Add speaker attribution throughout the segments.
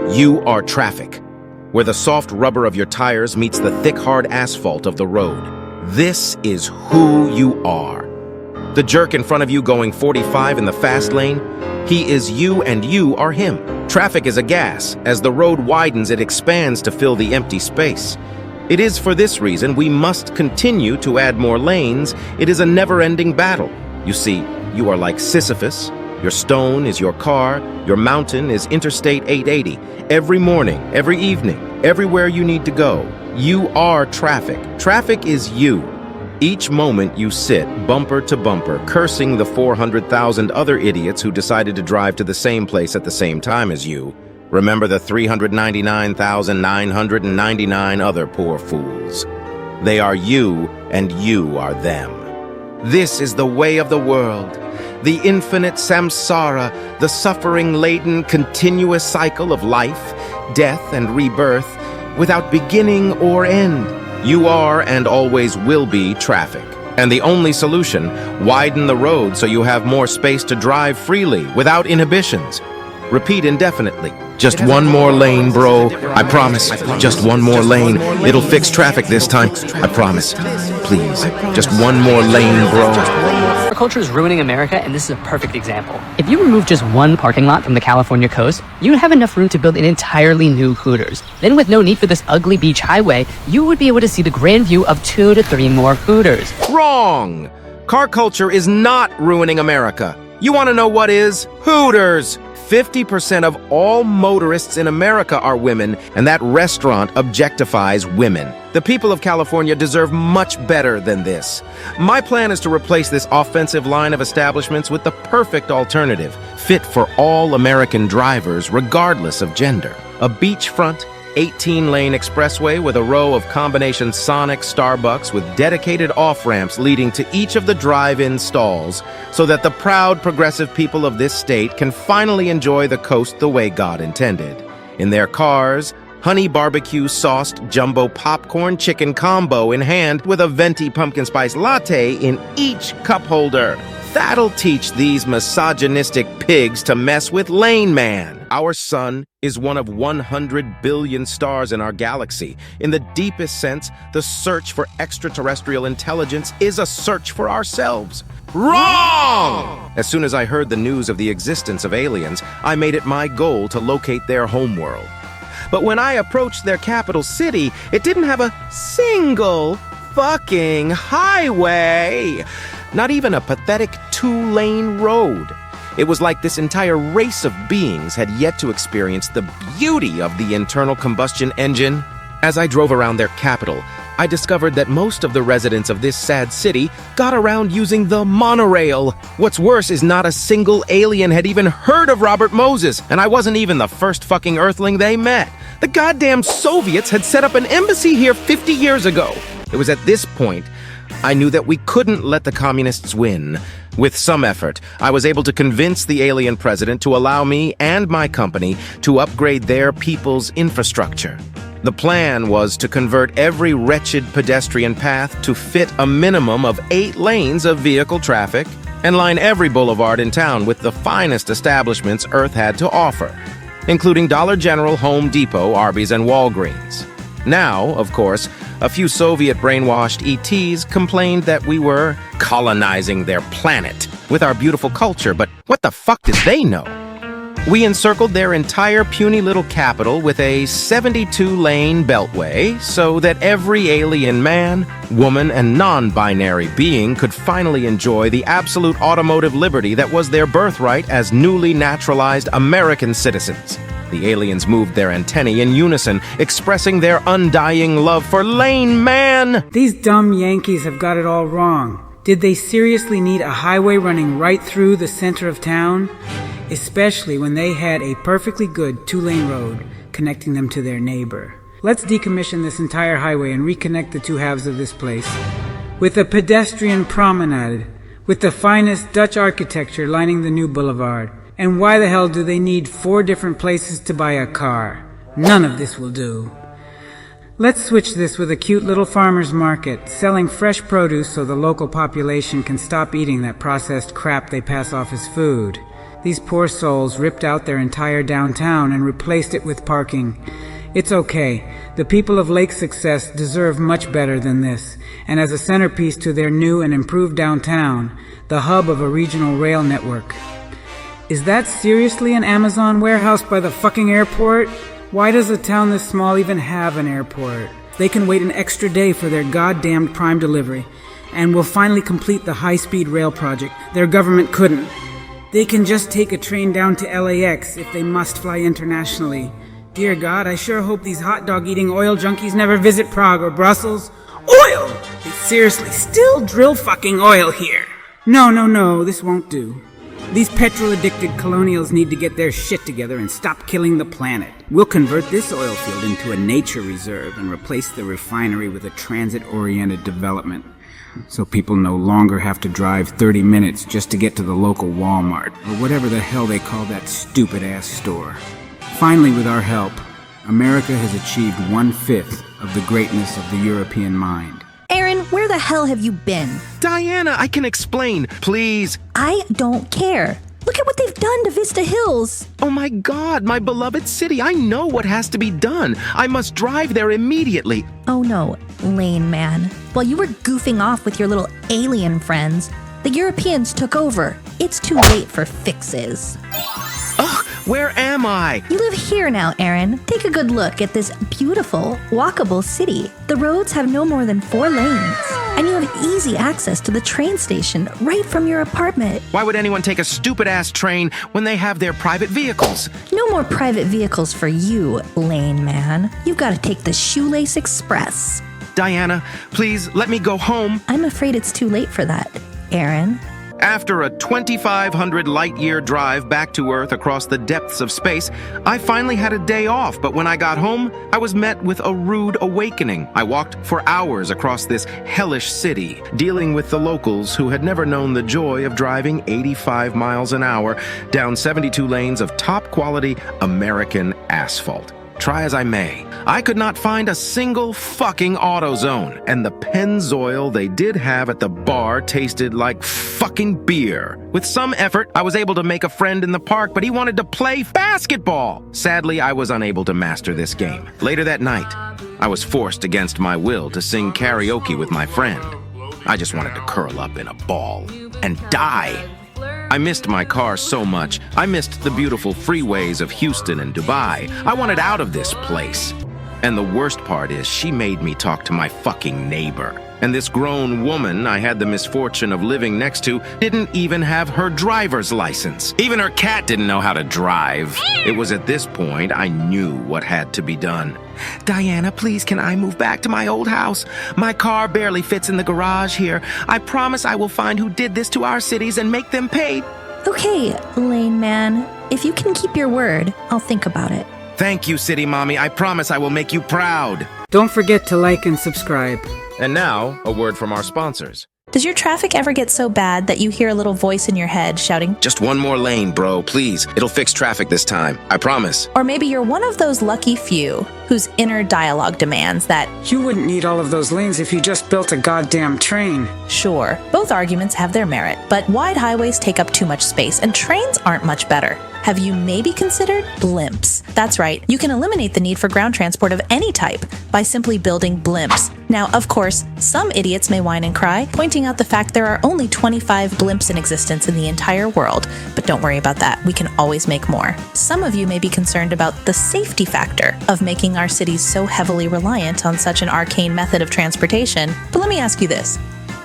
Speaker 1: You are traffic, where the soft rubber of your tires meets the thick, hard asphalt of the road. This is who you are. The jerk in front of you going 45 in the fast lane, he is you and you are him. Traffic is a gas. As the road widens, it expands to fill the empty space. It is for this reason we must continue to add more lanes. It is a never-ending battle. You see, you are like Sisyphus. Your stone is your car. Your mountain is Interstate 880. Every morning, every evening, everywhere you need to go, you are traffic. Traffic is you. Each moment you sit, bumper to bumper, cursing the 400,000 other idiots who decided to drive to the same place at the same time as you. Remember the 399,999 other poor fools. They are you, and you are them. This is the way of the world. The infinite samsara, the suffering-laden, continuous cycle of life, death, and rebirth, without beginning or end. You are and always will be traffic. And the only solution, widen the road so you have more space to drive freely, without inhibitions. Repeat indefinitely. Just one more lane, bro. I promise. Just one more lane. It'll fix traffic this time. I promise. Please. Just one more lane, bro.
Speaker 2: Our culture is ruining America, and this is a perfect example. If you remove just one parking lot from the California coast, you would have enough room to build an entirely new Hooters. Then with no need for this ugly beach highway, you would be able to see the grand view of 2 to 3 more Hooters.
Speaker 1: Wrong! Car culture is not ruining America. You want to know what is? Hooters! 50% of all motorists in America are women, and that restaurant objectifies women. The people of California deserve much better than this. My plan is to replace this offensive line of establishments with the perfect alternative, fit for all American drivers regardless of gender. A beachfront, 18-lane expressway with a row of combination Sonic Starbucks with dedicated off-ramps leading to each of the drive-in stalls so that the proud progressive people of this state can finally enjoy the coast the way God intended. In their cars, honey barbecue sauced jumbo popcorn chicken combo in hand with a venti pumpkin spice latte in each cup holder. That'll teach these misogynistic pigs to mess with Lane Man. Our sun is one of 100 billion stars in our galaxy. In the deepest sense, the search for extraterrestrial intelligence is a search for ourselves. Wrong! As soon as I heard the news of the existence of aliens, I made it my goal to locate their homeworld. But when I approached their capital city, it didn't have a single fucking highway. Not even a pathetic 2-lane road. It was like this entire race of beings had yet to experience the beauty of the internal combustion engine. As I drove around their capital, I discovered that most of the residents of this sad city got around using the monorail. What's worse is not a single alien had even heard of Robert Moses, and I wasn't even the first fucking earthling they met. The goddamn Soviets had set up an embassy here 50 years ago. It was at this point I knew that we couldn't let the communists win. With some effort, I was able to convince the alien president to allow me and my company to upgrade their people's infrastructure. The plan was to convert every wretched pedestrian path to fit a minimum of 8 lanes of vehicle traffic and line every boulevard in town with the finest establishments Earth had to offer, including Dollar General, Home Depot, Arby's, and Walgreens. Now, of course, a few Soviet-brainwashed ETs complained that we were colonizing their planet with our beautiful culture, but what the fuck did they know? We encircled their entire puny little capital with a 72-lane beltway so that every alien man, woman, and non-binary being could finally enjoy the absolute automotive liberty that was their birthright as newly naturalized American citizens. The aliens moved their antennae in unison, expressing their undying love for Lane Man.
Speaker 3: These dumb Yankees have got it all wrong. Did they seriously need a highway running right through the center of town? Especially when they had a perfectly good 2-lane road connecting them to their neighbor. Let's decommission this entire highway and reconnect the two halves of this place. With a pedestrian promenade, with the finest Dutch architecture lining the new boulevard. And why the hell do they need 4 different places to buy a car? None of this will do. Let's switch this with a cute little farmer's market, selling fresh produce so the local population can stop eating that processed crap they pass off as food. These poor souls ripped out their entire downtown and replaced it with parking. It's okay. The people of Lake Success deserve much better than this, and as a centerpiece to their new and improved downtown, the hub of a regional rail network. Is that seriously an Amazon warehouse by the fucking airport? Why does a town this small even have an airport? They can wait an extra day for their goddamned prime delivery, and will finally complete the high-speed rail project. Their government couldn't. They can just take a train down to LAX if they must fly internationally. Dear God, I sure hope these hot dog eating oil junkies never visit Prague or Brussels. Oil! They seriously still drill fucking oil here. No, this won't do. These petrol-addicted colonials need to get their shit together and stop killing the planet. We'll convert this oil field into a nature reserve and replace the refinery with a transit-oriented development, so people no longer have to drive 30 minutes just to get to the local Walmart, or whatever the hell they call that stupid-ass store. Finally, with our help, America has achieved 1/5 of the greatness of the European mind.
Speaker 4: Aaron, where the hell have you been?
Speaker 1: Diana, I can explain, please.
Speaker 4: I don't care. Look at what they've done to Vista Hills.
Speaker 1: Oh my God, my beloved city. I know what has to be done. I must drive there immediately.
Speaker 4: Oh no, Lane Man. While you were goofing off with your little alien friends, the Europeans took over. It's too late for fixes.
Speaker 1: Ugh, where am I?
Speaker 4: You live here now, Aaron. Take a good look at this beautiful, walkable city. The roads have no more than 4 lanes, and you have easy access to the train station right from your apartment.
Speaker 1: Why would anyone take a stupid-ass train when they have their private vehicles?
Speaker 4: No more private vehicles for you, Lane Man. You've got to take the Shoelace Express.
Speaker 1: Diana, please let me go home.
Speaker 4: I'm afraid it's too late for that, Aaron.
Speaker 1: After a 2,500 light-year drive back to Earth across the depths of space, I finally had a day off, but when I got home, I was met with a rude awakening. I walked for hours across this hellish city, dealing with the locals who had never known the joy of driving 85 miles an hour down 72 lanes of top-quality American asphalt. Try as I may, I could not find a single fucking AutoZone, and the Pennzoil they did have at the bar tasted like fucking beer. With some effort, I was able to make a friend in the park, but he wanted to play basketball. Sadly, I was unable to master this game. Later that night, I was forced against my will to sing karaoke with my friend. I just wanted to curl up in a ball and die. I missed my car so much. I missed the beautiful freeways of Houston and Dubai. I wanted out of this place. And the worst part is she made me talk to my fucking neighbor. And this grown woman I had the misfortune of living next to didn't even have her driver's license. Even her cat didn't know how to drive. It was at this point I knew what had to be done. Diana, please, can I move back to my old house? My car barely fits in the garage here. I promise I will find who did this to our cities and make them pay.
Speaker 4: Okay, Lane Man. If you can keep your word, I'll think about it.
Speaker 1: Thank you, City Mommy. I promise I will make you proud.
Speaker 3: Don't forget to like and subscribe.
Speaker 1: And now, a word from our sponsors.
Speaker 5: Does your traffic ever get so bad that you hear a little voice in your head shouting,
Speaker 1: Just one more lane, bro, please. It'll fix traffic this time. I promise.
Speaker 5: or maybe you're one of those lucky few whose inner dialogue demands that,
Speaker 3: You wouldn't need all of those lanes if you just built a goddamn train.
Speaker 5: sure, both arguments have their merit, but wide highways take up too much space and trains aren't much better. Have you maybe considered blimps? That's right, you can eliminate the need for ground transport of any type by simply building blimps. Now, of course, some idiots may whine and cry, pointing out the fact there are only 25 blimps in existence in the entire world, but don't worry about that, we can always make more. Some of you may be concerned about the safety factor of making our cities so heavily reliant on such an arcane method of transportation, but let me ask you this.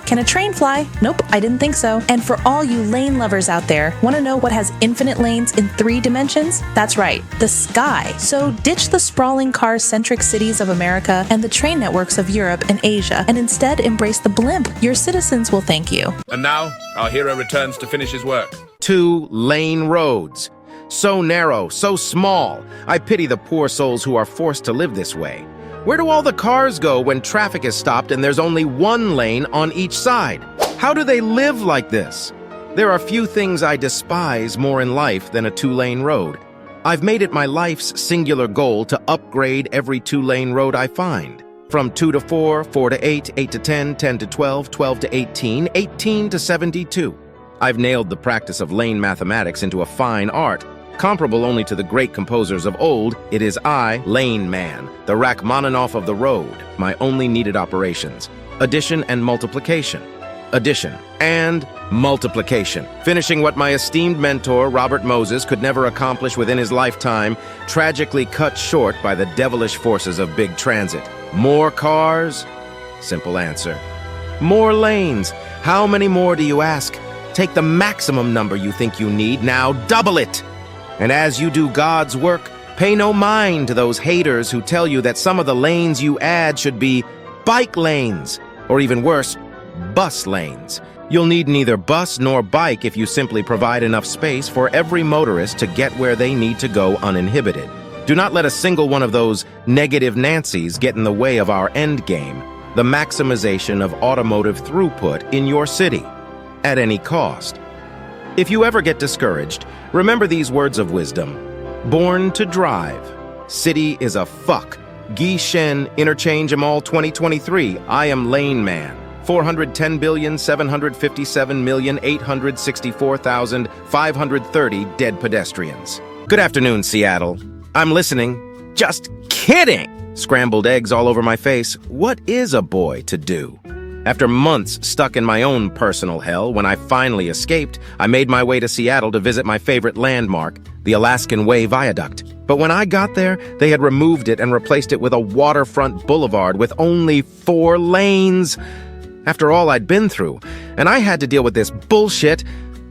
Speaker 5: Can a train fly? Nope, I didn't think so. And for all you lane lovers out there, want to know what has infinite lanes in 3 dimensions? That's right, the sky. So ditch the sprawling car-centric cities of America and the train networks of Europe and Asia, and instead embrace the blimp. Your citizens will thank you.
Speaker 6: And now, our hero returns to finish his work.
Speaker 1: 2-lane roads. So narrow, so small. I pity the poor souls who are forced to live this way. Where do all the cars go when traffic is stopped and there's only 1 lane on each side? How do they live like this? There are few things I despise more in life than a 2-lane road. I've made it my life's singular goal to upgrade every 2-lane road I find. From 2 to 4, 4 to 8, 8 to 10, 10 to 12, 12 to 18, 18 to 72. I've nailed the practice of lane mathematics into a fine art. Comparable only to the great composers of old, it is I, Lane Man, the Rachmaninoff of the road, my only needed operations. Addition and multiplication. Addition and multiplication. Finishing what my esteemed mentor, Robert Moses, could never accomplish within his lifetime, tragically cut short by the devilish forces of big transit. More cars? Simple answer. More lanes. How many more do you ask? Take the maximum number you think you need, now double it. And as you do God's work, pay no mind to those haters who tell you that some of the lanes you add should be bike lanes, or even worse, bus lanes. You'll need neither bus nor bike if you simply provide enough space for every motorist to get where they need to go uninhibited. Do not let a single one of those negative Nancys get in the way of our end game, the maximization of automotive throughput in your city, at any cost. If you ever get discouraged, remember these words of wisdom. Born to drive. City is a fuck. Guy Shen, Interchange 'em all 2023. I am Lane Man. 410,757,864,530 dead pedestrians. Good afternoon, Seattle. I'm listening. Just kidding! Scrambled eggs all over my face. What is a boy to do? After months stuck in my own personal hell, when I finally escaped, I made my way to Seattle to visit my favorite landmark, the Alaskan Way Viaduct. But when I got there, they had removed it and replaced it with a waterfront boulevard with only 4 lanes. After all I'd been through, and I had to deal with this bullshit.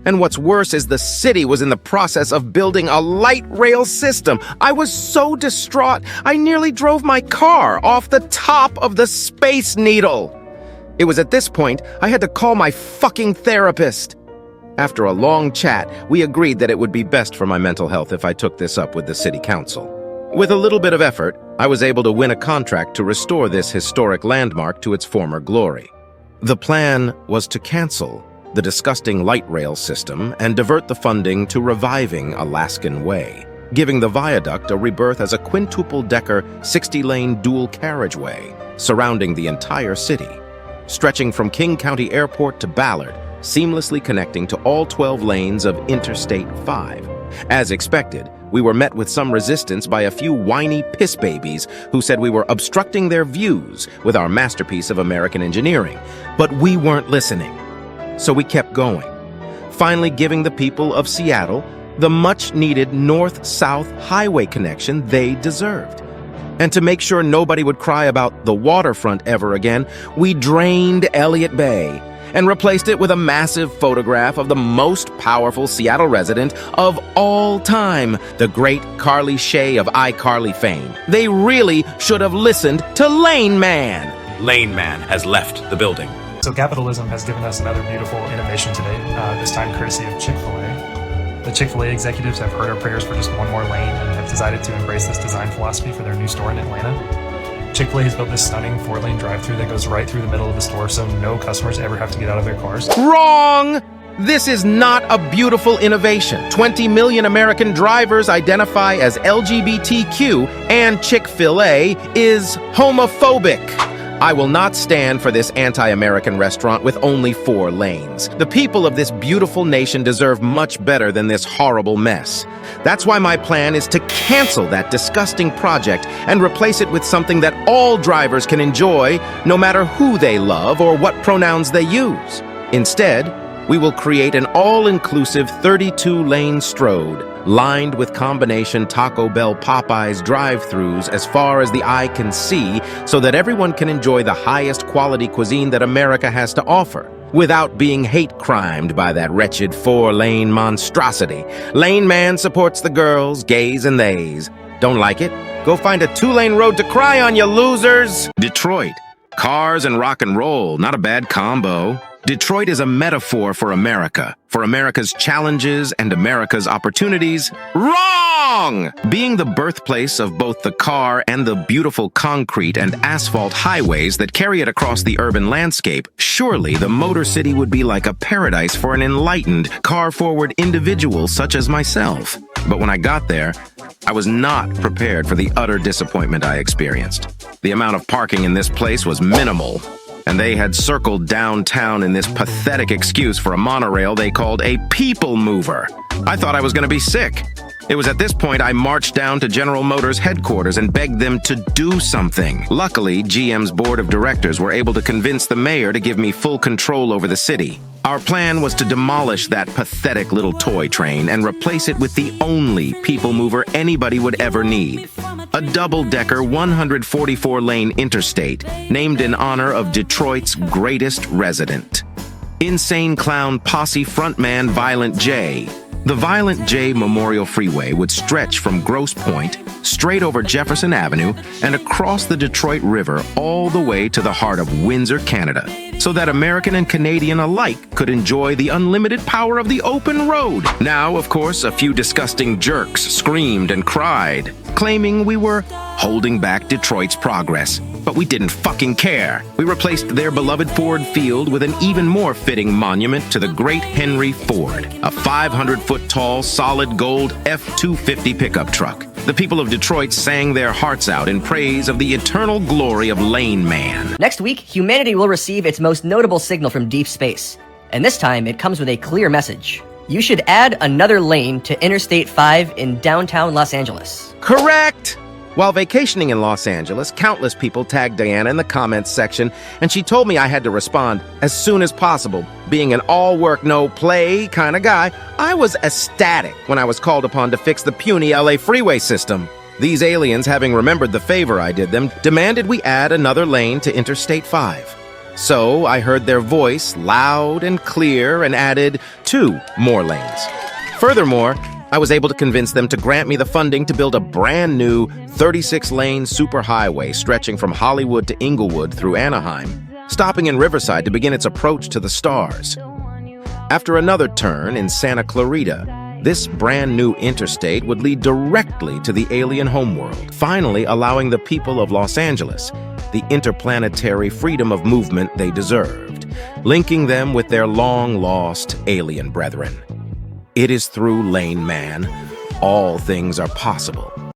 Speaker 1: And what's worse is the city was in the process of building a light rail system. I was so distraught, I nearly drove my car off the top of the Space Needle. It was at this point I had to call my fucking therapist. After a long chat, we agreed that it would be best for my mental health if I took this up with the city council. With a little bit of effort, I was able to win a contract to restore this historic landmark to its former glory. The plan was to cancel the disgusting light rail system and divert the funding to reviving Alaskan Way, giving the viaduct a rebirth as a quintuple-decker, 60-lane dual carriageway surrounding the entire city, stretching from King County Airport to Ballard, seamlessly connecting to all 12 lanes of Interstate 5. As expected, we were met with some resistance by a few whiny piss babies who said we were obstructing their views with our masterpiece of American engineering. But we weren't listening. So we kept going, finally giving the people of Seattle the much-needed north-south highway connection they deserved. And to make sure nobody would cry about the waterfront ever again, we drained Elliott Bay and replaced it with a massive photograph of the most powerful Seattle resident of all time, the great Carly Shay of iCarly fame. They really should have listened to Lane Man.
Speaker 6: Lane Man has left the building.
Speaker 7: So capitalism has given us another beautiful innovation today, this time courtesy of Chick-fil-A. The Chick-fil-A executives have heard our prayers for just one more lane and have decided to embrace this design philosophy for their new store in Atlanta. Chick-fil-A has built this stunning 4-lane drive-thru that goes right through the middle of the store, so no customers ever have to get out of their cars.
Speaker 1: Wrong! This is not a beautiful innovation. 20 million American drivers identify as LGBTQ, and Chick-fil-A is homophobic. I will not stand for this anti-American restaurant with only 4 lanes. The people of this beautiful nation deserve much better than this horrible mess. That's why my plan is to cancel that disgusting project and replace it with something that all drivers can enjoy, no matter who they love or what pronouns they use. Instead, we will create an all-inclusive 32-lane strode, lined with combination Taco Bell Popeyes drive-thrus as far as the eye can see, so that everyone can enjoy the highest quality cuisine that America has to offer, without being hate-crimed by that wretched 4-lane monstrosity. Lane Man supports the girls, gays, and theys. Don't like it? Go find a 2-lane road to cry on, you losers! Detroit. Cars and rock and roll, not a bad combo. Detroit is a metaphor for America's challenges and America's opportunities. Wrong! Being the birthplace of both the car and the beautiful concrete and asphalt highways that carry it across the urban landscape, surely the Motor City would be like a paradise for an enlightened, car-forward individual such as myself. But when I got there, I was not prepared for the utter disappointment I experienced. The amount of parking in this place was minimal. and they had circled downtown in this pathetic excuse for a monorail they called a people mover. I thought I was going to be sick. It was at this point I marched down to General Motors headquarters and begged them to do something. Luckily, GM's board of directors were able to convince the mayor to give me full control over the city. Our plan was to demolish that pathetic little toy train and replace it with the only people mover anybody would ever need. A double-decker 144-lane interstate named in honor of Detroit's greatest resident. Insane Clown Posse frontman Violent J. The Violent J Memorial Freeway would stretch from Grosse Pointe, straight over Jefferson Avenue, and across the Detroit River all the way to the heart of Windsor, Canada, so that American and Canadian alike could enjoy the unlimited power of the open road. Now, of course, a few disgusting jerks screamed and cried, claiming we were holding back Detroit's progress. But we didn't fucking care. We replaced their beloved Ford Field with an even more fitting monument to the great Henry Ford, a 500-foot-tall, solid gold F-250 pickup truck. The people of Detroit sang their hearts out in praise of the eternal glory of Lane Man.
Speaker 8: Next week, humanity will receive its most notable signal from deep space. And this time, it comes with a clear message. You should add another lane to Interstate 5 in downtown Los Angeles.
Speaker 1: Correct! While vacationing in Los Angeles, countless people tagged Diana in the comments section, and she told me I had to respond as soon as possible. Being an all-work, no-play kind of guy, I was ecstatic when I was called upon to fix the puny LA freeway system. These aliens, having remembered the favor I did them, demanded we add another lane to Interstate 5. So I heard their voice loud and clear and added 2 more lanes. Furthermore, I was able to convince them to grant me the funding to build a brand new 36-lane superhighway stretching from Hollywood to Inglewood through Anaheim, stopping in Riverside to begin its approach to the stars. After another turn in Santa Clarita, this brand new interstate would lead directly to the alien homeworld, finally allowing the people of Los Angeles the interplanetary freedom of movement they deserved, linking them with their long-lost alien brethren. It is through Lane Man all things are possible.